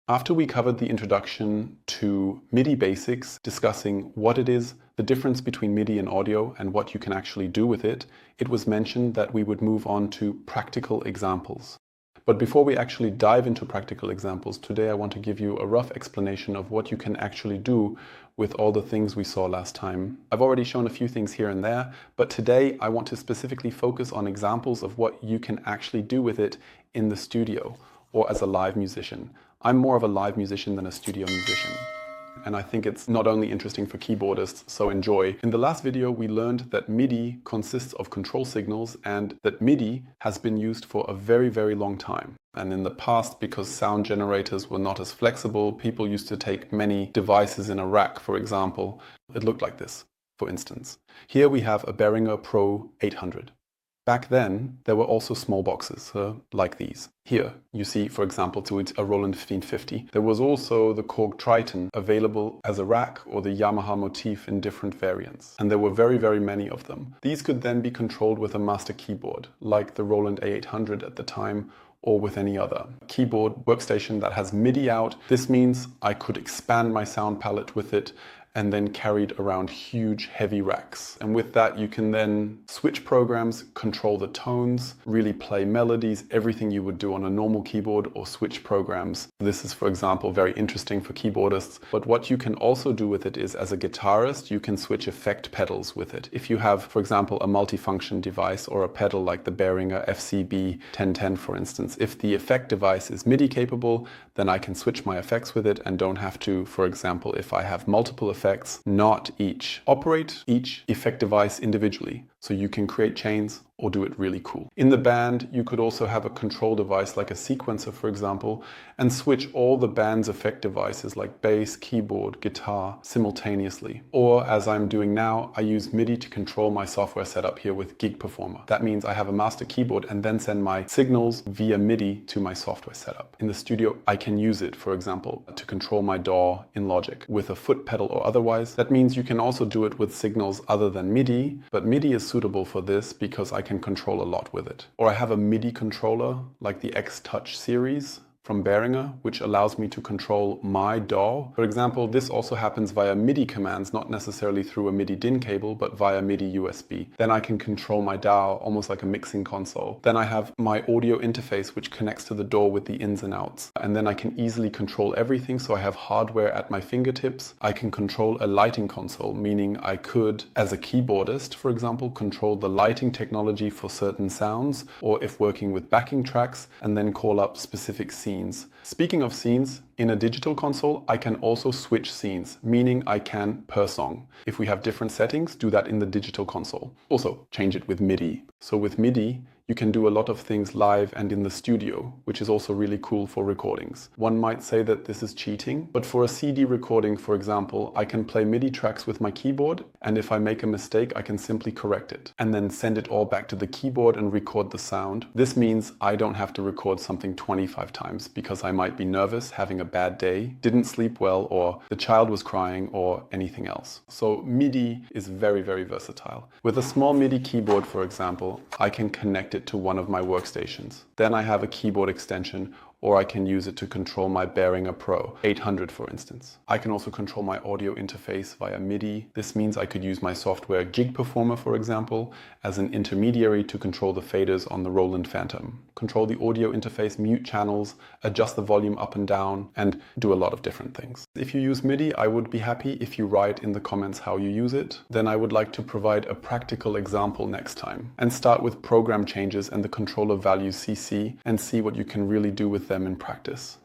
After we covered the introduction to MIDI basics, discussing what it is, the difference between MIDI and audio, and what you can actually do with it, it was mentioned that we would move on to practical examples. But before we actually dive into practical examples, today I want to give you a rough explanation of what you can actually do with all the things we saw last time. I've already shown a few things here and there, but today I want to specifically focus on examples of what you can actually do with it in the studio or as a live musician. I'm more of a live musician than a studio musician. And I think it's not only interesting for keyboardists, so enjoy. In the last video, we learned that MIDI consists of control signals and that MIDI has been used for a very, very long time. And in the past, because sound generators were not as flexible, people used to take many devices in a rack, for example. It looked like this, for instance. Here we have a Behringer Pro 800. Back then, there were also small boxes, like these. Here, you see, for example, to a Roland 1550. There was also the Korg Triton available as a rack, or the Yamaha MODX in different variants. And there were very, very many of them. These could then be controlled with a master keyboard, like the Roland A800 at the time, or with any other keyboard workstation that has MIDI out. This means I could expand my sound palette with it and then carried around huge, heavy racks. And with that, you can then switch programs, control the tones, really play melodies, everything you would do on a normal keyboard, or switch programs. This is, for example, very interesting for keyboardists. But what you can also do with it is, as a guitarist, you can switch effect pedals with it. If you have, for example, a multifunction device or a pedal like the Behringer FCB 1010, for instance, if the effect device is MIDI capable, then I can switch my effects with it and don't have to, for example, if I have multiple effects, not operate each effect device individually. So you can create chains or do it really cool. In the band, you could also have a control device like a sequencer, for example, and switch all the band's effect devices like bass, keyboard, guitar simultaneously. Or as I'm doing now, I use MIDI to control my software setup here with Gig Performer. That means I have a master keyboard and then send my signals via MIDI to my software setup. In the studio, I can use it, for example, to control my DAW in Logic with a foot pedal or otherwise. That means you can also do it with signals other than MIDI, but MIDI is suitable for this because I can control a lot with it. Or I have a MIDI controller like the X-Touch series from Behringer, which allows me to control my DAW. For example, this also happens via MIDI commands, not necessarily through a MIDI DIN cable, but via MIDI USB. Then I can control my DAW almost like a mixing console. Then I have my audio interface, which connects to the DAW with the ins and outs. And then I can easily control everything, so I have hardware at my fingertips. I can control a lighting console, meaning I could, as a keyboardist, for example, control the lighting technology for certain sounds, or if working with backing tracks, and then call up specific scenes. Speaking of scenes, in a digital console, I can also switch scenes, meaning I can per song. If we have different settings, do that in the digital console. Also, change it with MIDI. So with MIDI, you can do a lot of things live and in the studio, which is also really cool for recordings. One might say that this is cheating, but for a CD recording, for example, I can play MIDI tracks with my keyboard, and if I make a mistake, I can simply correct it and then send it all back to the keyboard and record the sound. This means I don't have to record something 25 times because I might be nervous, having a bad day, didn't sleep well, or the child was crying, or anything else. So MIDI is very, very versatile. With a small MIDI keyboard, for example, I can connect it to one of my workstations. Then I have a keyboard extension, or I can use it to control my Behringer Pro 800, for instance. I can also control my audio interface via MIDI. This means I could use my software Gig Performer, for example, as an intermediary to control the faders on the Roland Fantom. Control the audio interface, mute channels, adjust the volume up and down, and do a lot of different things. If you use MIDI, I would be happy if you write in the comments how you use it. Then I would like to provide a practical example next time, and start with program changes and the controller value CC, and see what you can really do with them in practice.